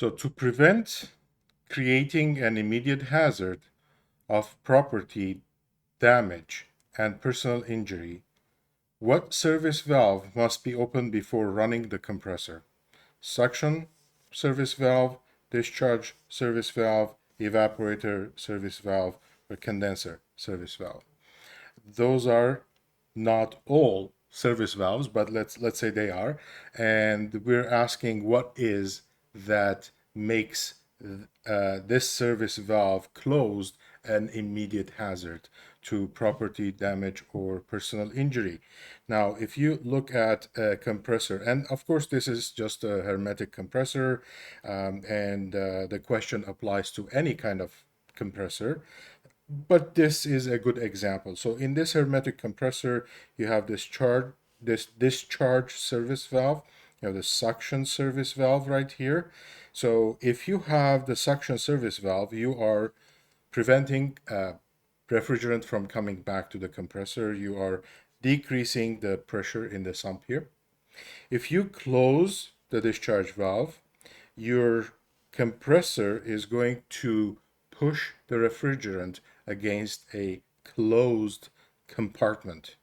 So to prevent creating an immediate hazard of property damage and personal injury, what service valve must be opened before running the compressor? Suction service valve, discharge service valve, evaporator service valve, or condenser service valve. Those are not all service valves, but let's say they are, and we're asking what is that makes this service valve closed an immediate hazard to property damage or personal injury. Now, if you look at a compressor, and of course this is just a hermetic compressor, and the question applies to any kind of compressor, but this is a good example. So in this hermetic compressor, you have this discharge service valve, you have the suction service valve right here. So if you have the suction service valve, you are preventing refrigerant from coming back to the compressor. You are decreasing the pressure in the sump here. If you close the discharge valve, your compressor is going to push the refrigerant against a closed compartment.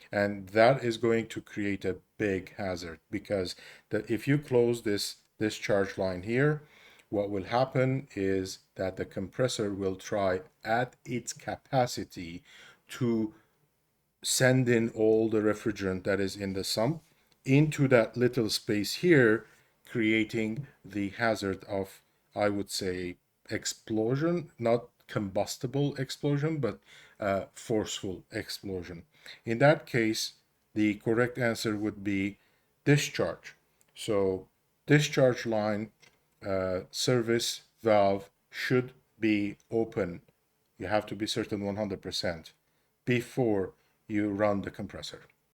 And that is going to create a big hazard because if you close this discharge line here, what will happen is that the compressor will try at its capacity to send in all the refrigerant that is in the sump into that little space here, creating the hazard of, I would say, explosion, not combustible explosion, but forceful explosion. In that case, the correct answer would be discharge. So discharge line service valve should be open. You have to be certain 100% before you run the compressor.